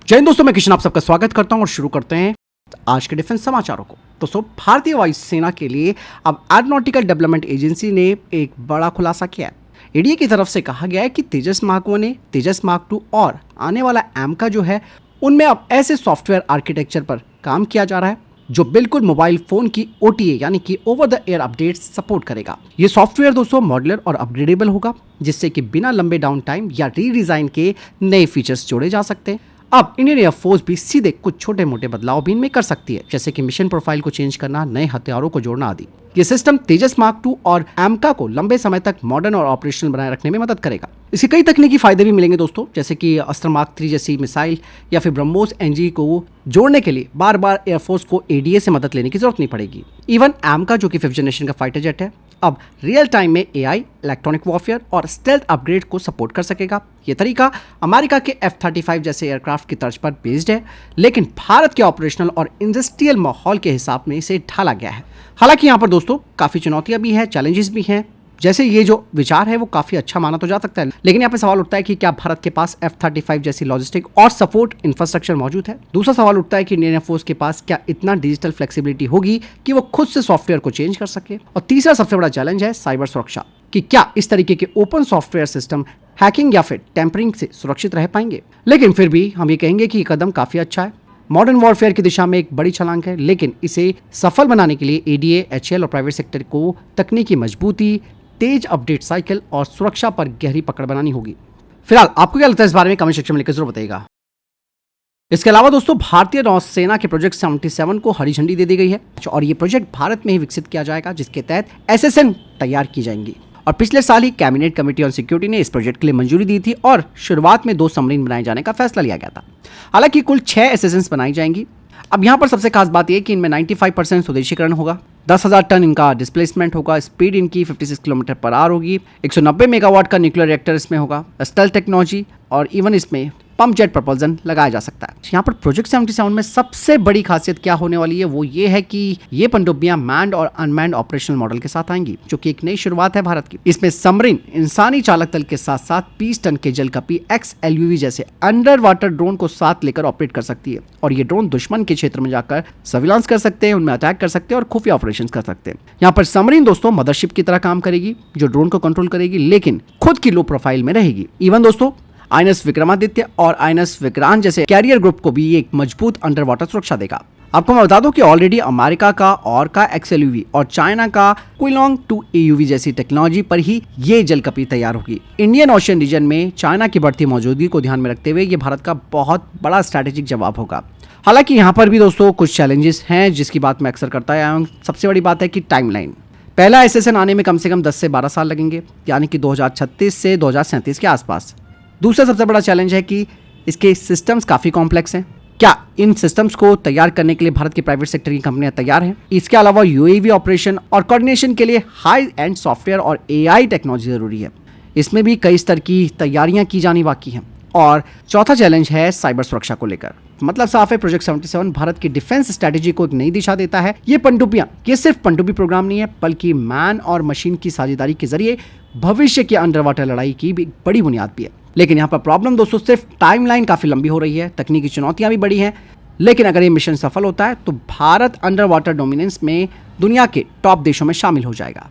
जय हिंद दोस्तों, मैं किशन आप सबका स्वागत करता हूं और शुरू करते हैं आज के डिफेंस समाचारों को। दोस्तों, भारतीय वायुसेना के लिए अब एरोनॉटिकल डेवलपमेंट एजेंसी ने एक बड़ा खुलासा किया है। एडीए की तरफ से कहा गया है कि तेजस मार्क 1, तेजस मार्क 2 और आने वाला एमका जो है उनमें अब ऐसे सॉफ्टवेयर आर्किटेक्चर पर काम किया जा रहा है जो बिल्कुल मोबाइल फोन की OTA यानी कि over the air updates support करेगा। ये सॉफ्टवेयर दोस्तों मॉड्यूलर और अपग्रेडेबल होगा, जिससे कि बिना लंबे डाउन टाइम या रीडिजाइन के नए फीचर्स जोड़े जा सकते हैं। अब इंडियन एयरफोर्स भी सीधे कुछ छोटे मोटे बदलाव भी इनमें कर सकती है, जैसे कि मिशन प्रोफाइल को चेंज करना, नए हथियारों को जोड़ना आदि। ये सिस्टम तेजस मार्क 2 और एमका को लंबे समय तक मॉडर्न और ऑपरेशनल बनाए रखने में मदद करेगा। इसके कई तकनीकी फायदे भी मिलेंगे दोस्तों, जैसे कि अस्त्र मार्क 3 जैसी मिसाइल या फिर ब्रह्मोस NG को जोड़ने के लिए बार बार एयरफोर्स को ADA से मदद लेने की जरूरत नहीं पड़ेगी। इवन एमका जो कि 5th जनरेशन का फाइटर जेट है, अब रियल टाइम में AI, इलेक्ट्रॉनिक वॉरफेयर और स्टेल्थ अपग्रेड को सपोर्ट कर सकेगा। ये तरीका अमेरिका के F-35 जैसे एयरक्राफ्ट की तर्ज पर बेस्ड है, लेकिन भारत के ऑपरेशनल और इंडस्ट्रियल माहौल के हिसाब में इसे ढाला गया है। हालांकि यहाँ पर दोस्तों काफ़ी चुनौतियां भी हैं, चैलेंजेस भी हैं। जैसे ये जो विचार है वो काफ़ी अच्छा माना तो जा सकता है, लेकिन यहाँ पे सवाल उठता है कि क्या भारत के पास F-35 जैसी लॉजिस्टिक और सपोर्ट इंफ्रास्ट्रक्चर मौजूद है। दूसरा सवाल उठता है कि इंडियन एयरफोर्स के पास क्या इतना डिजिटल फ्लेक्सिबिलिटी होगी कि वो खुद से सॉफ्टवेयर को चेंज कर सके। और तीसरा सबसे बड़ा चैलेंज है साइबर सुरक्षा, कि क्या इस तरीके के ओपन सॉफ्टवेयर सिस्टम हैकिंग या फिर टेम्परिंग से सुरक्षित रह पाएंगे। लेकिन फिर भी हम ये कहेंगे कि ये कदम काफ़ी अच्छा है, मॉडर्न वॉरफेयर की दिशा में एक बड़ी छलांग है, लेकिन इसे सफल बनाने के लिए ADA, HAL और प्राइवेट सेक्टर को तकनीकी मजबूती, तेज अपडेट साइकिल और सुरक्षा पर गहरी पकड़ बनानी होगी। फिलहाल आपको क्या लगता है इस बारे में कमेंट सेक्शन में लिखकर जरूर बताइएगा। इसके अलावा दोस्तों, भारतीय नौसेना के प्रोजेक्ट 77 को हरी झंडी दे दी गई है और ये प्रोजेक्ट भारत में ही विकसित किया जाएगा, जिसके तहत SSN तैयार की जाएंगी। और पिछले साल ही कैबिनेट कमेटी ऑन सिक्योरिटी ने इस प्रोजेक्ट के लिए मंजूरी दी थी और शुरुआत में 2 सबमरीन बनाए जाने का फैसला लिया गया था। हालांकि कुल 6 SSNs बनाई जाएंगी। अब यहाँ पर सबसे खास बात यह कि इनमें 95% स्वदेशीकरण होगा, 10,000 टन इनका डिस्प्लेसमेंट होगा, स्पीड इनकी 56 किलोमीटर/आवर होगी, 190 मेगावाट का न्यूक्लियर रिएक्टर इसमें होगा, स्टेल्थ टेक्नोलॉजी और इवन इसमें पंप जेट प्रपोल्जन लगाया जा सकता है। यहाँ पर प्रोजेक्ट 77 में सबसे बड़ी खासियत क्या होने वाली है वो ये है कि ये पनडुब्बियां मैंड और अनमैंड ऑपरेशनल मॉडल के साथ आएंगी, जो कि एक नई शुरुआत है भारत की। इसमें सबमरीन इंसानी चालक दल के साथ साथ 20 टन के जलकपी XLUV जैसे अंडर वाटर ड्रोन को साथ लेकर ऑपरेट कर सकती है। और ये ड्रोन दुश्मन के क्षेत्र में जाकर सर्विलांस कर सकते हैं, उनमें अटैक कर सकते हैं और खुफिया ऑपरेशन कर सकते हैं। यहाँ पर सबमरीन दोस्तों मदरशिप की तरह काम करेगी, जो ड्रोन को कंट्रोल करेगी, लेकिन खुद की लो प्रोफाइल में रहेगी। इवन दोस्तों INS विक्रमादित्य और INS विक्रांत जैसे कैरियर ग्रुप को भी एक मजबूत अंडर वाटर सुरक्षा देगा। आपको मैं बता दूं कि ऑलरेडी अमेरिका का ऑर्का XLUV और चाइना का क्विलोंग 2 AUV जैसी टेक्नोलॉजी पर ही ये जलकपी तैयार होगी। इंडियन ओशन रीजन में चाइना की बढ़ती मौजूदगी को ध्यान में रखते हुए ये भारत का बहुत बड़ा स्ट्रैटेजिक जवाब होगा। हालांकि यहाँ पर भी दोस्तों कुछ चैलेंजेस हैं, जिसकी बात मैं अक्सर करता आया हूँ। सबसे बड़ी बात है कि टाइमलाइन। पहला SSN आने में कम से कम 10 से 12 साल लगेंगे, यानी कि 2036 से 2037 के आसपास। दूसरा सबसे बड़ा चैलेंज है कि इसके सिस्टम्स काफ़ी कॉम्प्लेक्स हैं। क्या इन सिस्टम्स को तैयार करने के लिए भारत की प्राइवेट सेक्टर की कंपनियां तैयार हैं? इसके अलावा UAV ऑपरेशन और कोऑर्डिनेशन के लिए हाई एंड सॉफ्टवेयर और AI टेक्नोलॉजी जरूरी है। इसमें भी कई स्तर की तैयारियां की जानी बाकी हैं। और चौथा चैलेंज है साइबर सुरक्षा को लेकर। मतलब साफ है, प्रोजेक्ट 77 भारत की डिफेंस स्ट्रैटेजी को एक नई दिशा देता है। ये पनडुब्बियां ये सिर्फ पनडुब्बी प्रोग्राम नहीं है, बल्कि मैन और मशीन की साझेदारी के जरिए भविष्य की अंडर वाटर लड़ाई की भी बड़ी बुनियाद भी है। लेकिन यहाँ पर प्रॉब्लम दोस्तों सिर्फ टाइमलाइन काफ़ी लंबी हो रही है, तकनीकी चुनौतियां भी बड़ी हैं। लेकिन अगर ये मिशन सफल होता है तो भारत अंडर वाटर डोमिनेंस में दुनिया के टॉप देशों में शामिल हो जाएगा।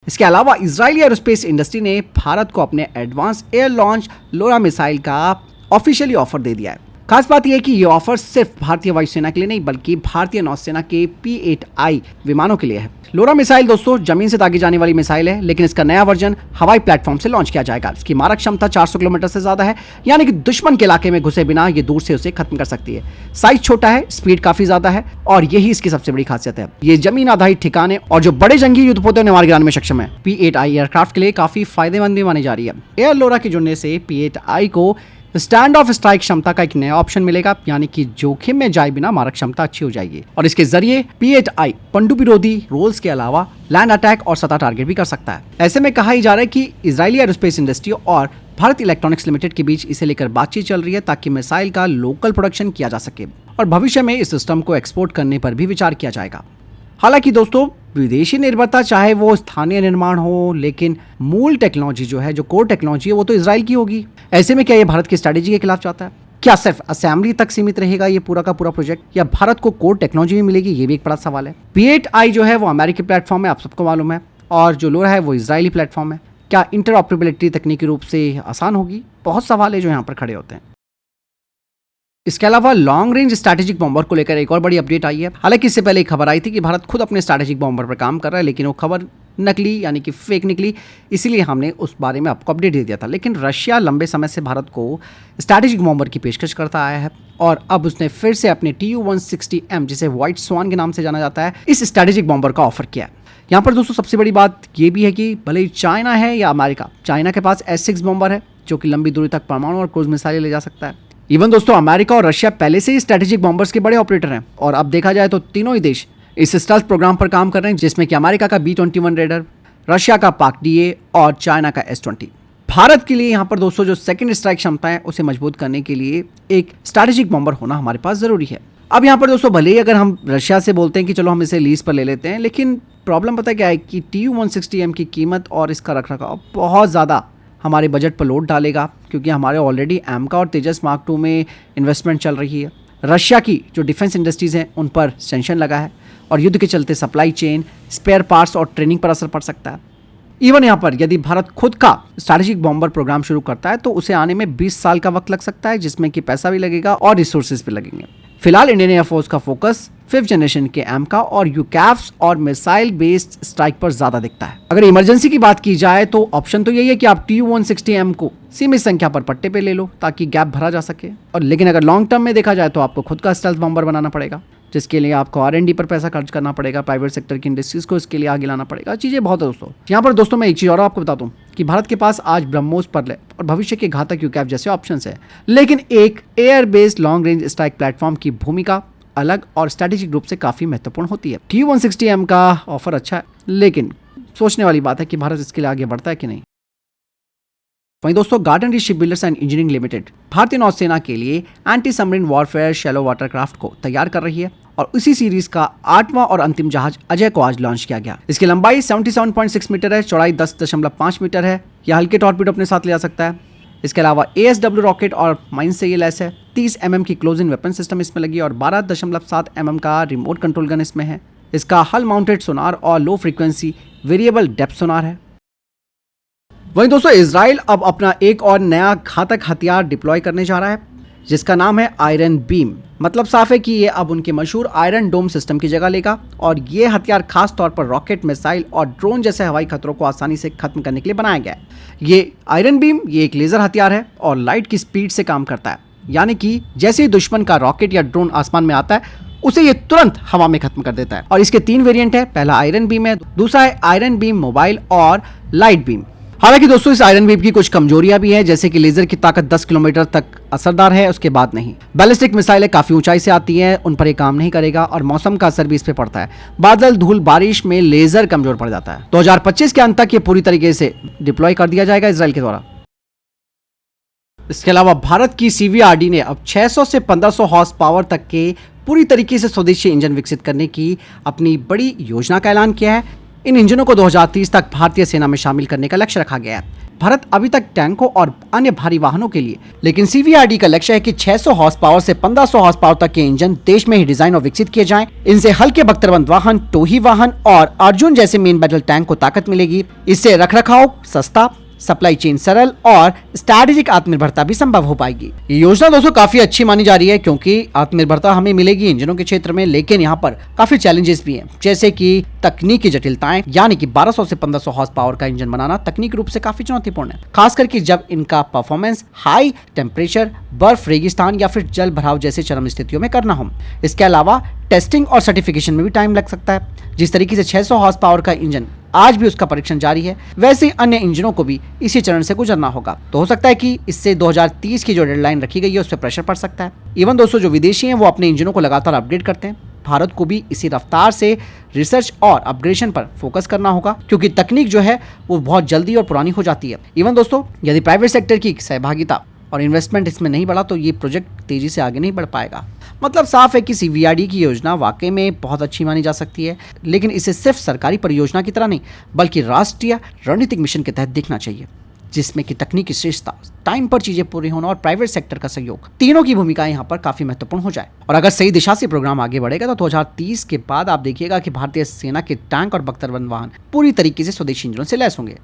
इसके अलावा इजरायली एरोस्पेस इंडस्ट्री ने भारत को अपने एडवांस एयर लॉन्च लोरा मिसाइल का ऑफिशियली ऑफर दे दिया है। खास बात यह है कि ये ऑफर सिर्फ भारतीय वायुसेना के लिए नहीं, बल्कि भारतीय नौसेना के P-8I विमानों के लिए है। लोरा मिसाइल दोस्तों जमीन से दागी जाने वाली मिसाइल है, लेकिन इसका नया वर्जन हवाई प्लेटफॉर्म से लॉन्च किया जाएगा। इसकी मारक क्षमता 400 किलोमीटर से ज्यादा है, यानी कि दुश्मन के इलाके में घुसे बिना ये दूर से उसे खत्म कर सकती है। साइज छोटा है, स्पीड काफी ज्यादा है और यही इसकी सबसे बड़ी खासियत है। ये जमीन आधारित ठिकाने और जो बड़े जंगी युद्धपोतों ने मार गिराने में सक्षम है। P-8I एयरक्राफ्ट के लिए काफी फायदेमंद भी मानी जा रही है। एयर लोरा के जुड़ने से P-8I को स्टैंड ऑफ स्ट्राइक क्षमता का एक नया ऑप्शन मिलेगा, यानी कि जोखिम में जाए बिना मारक क्षमता अच्छी हो जाएगी। और इसके जरिए P-8I पनडुब्बी विरोधी रोल्स के अलावा लैंड अटैक और सतह टारगेट भी कर सकता है। ऐसे में कहा ही जा रहा है कि इजरायली एरोस्पेस इंडस्ट्री और भारत इलेक्ट्रॉनिक्स लिमिटेड के बीच इसे लेकर बातचीत चल रही है, ताकि मिसाइल का लोकल प्रोडक्शन किया जा सके और भविष्य में इस सिस्टम को एक्सपोर्ट करने पर भी विचार किया जाएगा। हालांकि दोस्तों विदेशी निर्भरता चाहे वो स्थानीय निर्माण हो, लेकिन मूल टेक्नोलॉजी जो है, जो कोर टेक्नोलॉजी है, वो तो इजराइल की होगी। ऐसे में क्या ये भारत की स्ट्रैटेजी के खिलाफ जाता है? क्या सिर्फ असेंबली तक सीमित रहेगा ये पूरा का पूरा प्रोजेक्ट, या भारत को कोर टेक्नोलॉजी भी मिलेगी, ये भी एक बड़ा सवाल है। P8i जो है वो अमेरिकी प्लेटफॉर्म है, आप सबको मालूम है, और जो लोरा है वो इजरायली प्लेटफॉर्म है। क्या इंटरऑपरेबिलिटी तकनीकी रूप से आसान होगी? बहुत सवाल है जो यहाँ पर खड़े होते हैं। इसके अलावा लॉन्ग रेंज स्ट्रैटेजिक बॉम्बर को लेकर एक और बड़ी अपडेट आई है। हालांकि इससे पहले एक खबर आई थी कि भारत खुद अपने स्ट्रैटेजिक बॉम्बर पर काम कर रहा है, लेकिन वो खबर नकली यानी कि फेक निकली, इसीलिए हमने उस बारे में आपको अपडेट दे दिया था। लेकिन रशिया लंबे समय से भारत को स्ट्रैटेजिक बॉम्बर की पेशकश करता आया है और अब उसने फिर से अपने Tu-160M, जिसे व्हाइट स्वान के नाम से जाना जाता है, इस स्ट्रैटेजिक बॉम्बर का ऑफर किया है। यहाँ पर दोस्तों सबसे बड़ी बात ये भी है कि भले ही चाइना है या अमेरिका, चाइना के पास S6 बॉम्बर है जो कि लंबी दूरी तक परमाणु और क्रूज मिसाइलें ले जा सकता है। इवन दोस्तों अमेरिका और रशिया पहले से ही स्ट्रैटेजिक बॉम्बर्स के बड़े ऑपरेटर हैं और अब देखा जाए तो तीनों ही देश इस स्टेल्थ प्रोग्राम पर काम कर रहे हैं, जिसमें कि अमेरिका का B-21 रेडर, रशिया का PAK-DA और चाइना का S-20। भारत के लिए यहाँ पर दोस्तों जो सेकंड स्ट्राइक क्षमता है उसे मजबूत करने के लिए एक स्ट्रैटेजिक बॉम्बर होना हमारे पास जरूरी है। अब यहाँ पर दोस्तों भले ही अगर हम रशिया से बोलते हैं कि चलो हम इसे लीज पर ले लेते हैं, लेकिन प्रॉब्लम पता क्या है कि Tu-160M की कीमत और इसका रखरखाव बहुत ज़्यादा हमारे बजट पर लोड डालेगा, क्योंकि हमारे ऑलरेडी एमका और तेजस मार्क 2 में इन्वेस्टमेंट चल रही है। रशिया की जो डिफेंस इंडस्ट्रीज़ हैं उन पर सेंक्शन लगा है और युद्ध के चलते सप्लाई चेन, स्पेयर पार्ट्स और ट्रेनिंग पर असर पड़ सकता है। इवन यहाँ पर यदि भारत खुद का स्ट्रैटेजिक बॉम्बर प्रोग्राम शुरू करता है तो उसे आने में 20 साल का वक्त लग सकता है, जिसमें कि पैसा भी लगेगा और रिसोर्सेज भी लगेंगे। फिलहाल इंडियन एयरफोर्स का फोकस 5th जनरेशन के एमका और यूकैव्स और मिसाइल बेस्ड स्ट्राइक पर ज्यादा दिखता है। अगर इमरजेंसी की बात की जाए तो ऑप्शन तो यही है कि आप Tu-160M को सीमित संख्या पर पट्टे पे ले लो ताकि गैप भरा जा सके, और लेकिन अगर लॉन्ग टर्म में देखा जाए तो आपको खुद का स्टेल्थ बॉम्बर बनाना पड़ेगा, जिसके लिए आपको R&D पर पैसा खर्च करना पड़ेगा, प्राइवेट सेक्टर की इंडस्ट्रीज को इसके लिए आगे लाना पड़ेगा। चीज़ें बहुत है दोस्तों। यहाँ पर दोस्तों मैं एक चीज़ और आपको बता दूं कि भारत के पास आज ब्रह्मोस, परले और भविष्य के घातक यूकैव जैसे ऑप्शंस है, लेकिन एक air based long range strike platform की भूमिका अलग और स्ट्रैटेजिक रूप से काफ़ी महत्वपूर्ण होती है। Tu-160M का ऑफर अच्छा है, लेकिन सोचने वाली बात है कि भारत इसके लिए आगे बढ़ता है कि नहीं। वहीं दोस्तों garden reach ship builders and engineering limited भारतीय नौसेना के लिए anti submarine warfare shallow watercraft को तैयार कर रही है और उसी सीरीज का 8वां और अंतिम जहाज अजय को आज लॉन्च किया गया। इसकी लंबाई 77.6 मीटर है, चौड़ाई 10.5 मीटर है। यह हल्के टॉर्पीडो अपने साथ ले जा सकता है। इसके अलावा ASW रॉकेट और माइन से ये लैस है। 30 mm की क्लोज इन वेपन सिस्टम इसमें लगी और 12.7 mm का रिमोट कंट्रोल गन इसमें है। इसका हल माउंटेड सोनार और लो फ्रीक्वेंसी वेरिएबल डेप्थ सोनार है। वहीं दोस्तों इजराइल अब अपना एक और नया घातक हथियार डिप्लॉय करने जा रहा है, जिसका नाम है आयरन बीम। मतलब साफ है कि ये अब उनके मशहूर आयरन डोम सिस्टम की जगह लेगा और ये हथियार खास तौर पर रॉकेट, मिसाइल और ड्रोन जैसे हवाई खतरों को आसानी से खत्म करने के लिए बनाया गया है। ये आयरन बीम ये एक लेजर हथियार है और लाइट की स्पीड से काम करता है, यानी कि जैसे ही दुश्मन का रॉकेट या ड्रोन आसमान में आता है उसे ये तुरंत हवा में खत्म कर देता है। और इसके 3 वेरिएंट है। पहला आयरन बीम है, दूसरा है आयरन बीम मोबाइल और लाइट बीम। हालांकि दोस्तों इस आयरन बीम की कुछ कमजोरियां भी हैं, जैसे कि लेजर की ताकत 10 किलोमीटर तक असरदार है, उसके बाद नहीं। बैलिस्टिक मिसाइलें काफी ऊंचाई से आती हैं, उन पर ये काम नहीं करेगा और मौसम का असर भी इस पे पड़ता है। बादल, धूल, बारिश में लेजर कमजोर पड़ जाता है। 2025 के अंत तक ये पूरी तरीके से डिप्लॉय कर दिया जाएगा इजराइल के द्वारा। इसके अलावा भारत की CVRD ने अब 600 से 1500 हॉर्स पावर तक के पूरी तरीके से स्वदेशी इंजन विकसित करने की अपनी बड़ी योजना का ऐलान किया है। इन इंजनों को 2030 तक भारतीय सेना में शामिल करने का लक्ष्य रखा गया है। भारत अभी तक टैंकों और अन्य भारी वाहनों के लिए, लेकिन CVRD का लक्ष्य है कि 600 हॉर्स पावर से 1500 हॉर्स पावर तक के इंजन देश में ही डिजाइन और विकसित किए जाएं। इनसे हल्के बख्तरबंद वाहन, टोही वाहन और अर्जुन जैसे मेन बैटल टैंक को ताकत मिलेगी। इससे रखरखाव सस्ता, सप्लाई चेन सरल और स्ट्रैटेजिक आत्मनिर्भरता भी संभव हो पाएगी। ये योजना दोस्तों काफी अच्छी मानी जा रही है, क्योंकि आत्मनिर्भरता हमें मिलेगी इंजनों के क्षेत्र में, लेकिन यहाँ पर काफी चैलेंजेस भी हैं, जैसे कि तकनीकी जटिलताएं, यानी कि 1200 से 1500 हॉर्स पावर का इंजन बनाना तकनीकी रूप से काफी चुनौतीपूर्ण है, खास करके जब इनका परफॉर्मेंस हाई टेम्परेचर, बर्फ, रेगिस्तान या फिर जल भराव जैसे चरम स्थितियों में करना हो। इसके अलावा टेस्टिंग और सर्टिफिकेशन में भी टाइम लग सकता है। जिस तरीके से 600 हॉर्स पावर का इंजन आज भी उसका परीक्षण जारी है, वैसे ही अन्य इंजनों को भी इसी चरण से गुजरना होगा। तो हो सकता है कि इससे 2030 की जो डेडलाइन रखी गई है उस पर प्रेशर पड़ सकता है। इवन दोस्तों जो विदेशी हैं वो अपने इंजनों को लगातार अपडेट करते हैं। भारत को भी इसी रफ्तार से रिसर्च और अपग्रेडेशन पर फोकस करना होगा, क्योंकि तकनीक जो है वो बहुत जल्दी और पुरानी हो जाती है। इवन दोस्तों यदि प्राइवेट सेक्टर की सहभागिता और इन्वेस्टमेंट इसमें नहीं बढ़ा तो ये प्रोजेक्ट तेजी से आगे नहीं बढ़ पाएगा। मतलब साफ है कि CVRD की योजना वाकई में बहुत अच्छी मानी जा सकती है, लेकिन इसे सिर्फ सरकारी परियोजना की तरह नहीं बल्कि राष्ट्रीय रणनीतिक मिशन के तहत देखना चाहिए, जिसमें कि तकनीकी श्रेष्ठता, टाइम पर चीजें पूरी होना और प्राइवेट सेक्टर का सहयोग, तीनों की भूमिकाएं यहाँ पर काफी महत्वपूर्ण हो जाए। और अगर सही दिशा से प्रोग्राम आगे बढ़ेगा तो 2030 के बाद आप देखिएगा कि भारतीय सेना के टैंक और बख्तरबंद वाहन पूरी तरीके से स्वदेशी इंजनों से लैस होंगे।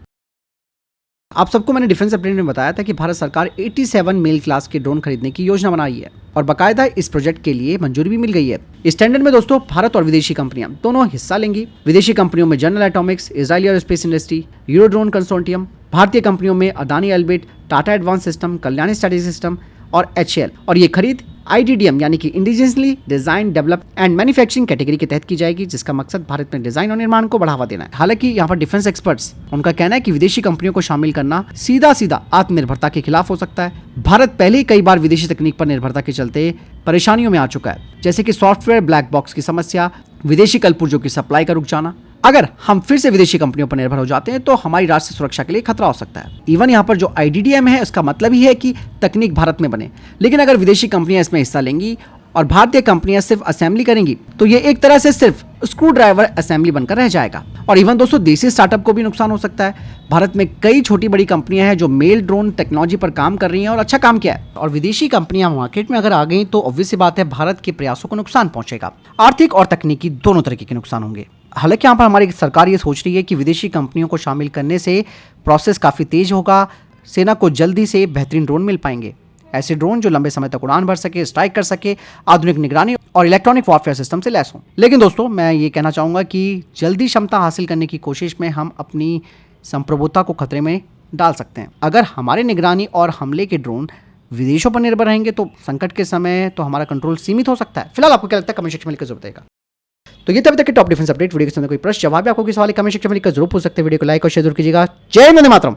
आप सबको मैंने डिफेंस अपडेट में बताया था कि भारत सरकार 87 मेल क्लास के ड्रोन खरीदने की योजना बनाई है और बाकायदा इस प्रोजेक्ट के लिए मंजूरी भी मिल गई है। इस टेंडर में दोस्तों भारत और विदेशी कंपनियां दोनों हिस्सा लेंगी। विदेशी कंपनियों में general Atomics, Israeli aerospace industry, Eurodrone consortium, भारतीय कंपनियों में Adani Elbit, Tata advance system, Kalyani strategy system और HAL। और ये खरीद IDDM यानी कि indigenously design, develop and manufacturing category के तहत की जाएगी, जिसका मकसद भारत में डिजाइन और निर्माण को बढ़ावा देना है। हालांकि यहाँ पर डिफेंस एक्सपर्ट्स उनका कहना है कि विदेशी कंपनियों को शामिल करना सीधा सीधा आत्मनिर्भरता के खिलाफ हो सकता है। भारत पहले ही कई बार विदेशी तकनीक पर निर्भरता के चलते परेशानियों में आ चुका है, जैसे कि सॉफ्टवेयर ब्लैक बॉक्स की समस्या, विदेशी कलपुर्जों की सप्लाई का रुक जाना। अगर हम फिर से विदेशी कंपनियों पर निर्भर हो जाते हैं तो हमारी राष्ट्रीय सुरक्षा के लिए खतरा हो सकता है। इवन यहाँ पर जो IDDM है उसका मतलब ही है कि तकनीक भारत में बने, लेकिन अगर विदेशी कंपनियां इसमें हिस्सा लेंगी और भारतीय कंपनियां सिर्फ असेंबली करेंगी तो ये एक तरह से सिर्फ स्क्रू ड्राइवर असेंबली बनकर रह जाएगा। और इवन दोस्तों देसी स्टार्टअप को भी नुकसान हो सकता है। भारत में कई छोटी बड़ी कंपनियां हैं जो मेल ड्रोन टेक्नोलॉजी पर काम कर रही हैं और अच्छा काम किया है, और विदेशी कंपनियां मार्केट में अगर आ गई तो ऑब्वियस सी बात है भारत के प्रयासों को नुकसान पहुंचेगा। आर्थिक और तकनीकी दोनों तरीके के नुकसान होंगे। हालांकि यहाँ पर हमारी सरकार ये सोच रही है कि विदेशी कंपनियों को शामिल करने से प्रोसेस काफ़ी तेज होगा, सेना को जल्दी से बेहतरीन ड्रोन मिल पाएंगे, ऐसे ड्रोन जो लंबे समय तक उड़ान भर सके, स्ट्राइक कर सके, आधुनिक निगरानी और इलेक्ट्रॉनिक वॉरफेयर सिस्टम से लैस हों। लेकिन दोस्तों मैं ये कहना चाहूँगा कि जल्दी क्षमता हासिल करने की कोशिश में हम अपनी संप्रभुता को खतरे में डाल सकते हैं। अगर हमारे निगरानी और हमले के ड्रोन विदेशों पर निर्भर रहेंगे तो संकट के समय तो हमारा कंट्रोल सीमित हो सकता है। फिलहाल आपको क्या लगता है, कमेंट सेक्शन में लिखकर जरूर बताइएगा। तो ये तब तक के टॉप डिफेंस अपडेट। वीडियो के सामने कोई प्रश्न जवाब या आपको किसी सवाल कमेंट सेक्शन में लिखकर जरूर पूछ सकते हैं। वीडियो को लाइक और शेयर जरूर कीजिएगा। जय हिंद, वंदे मातरम।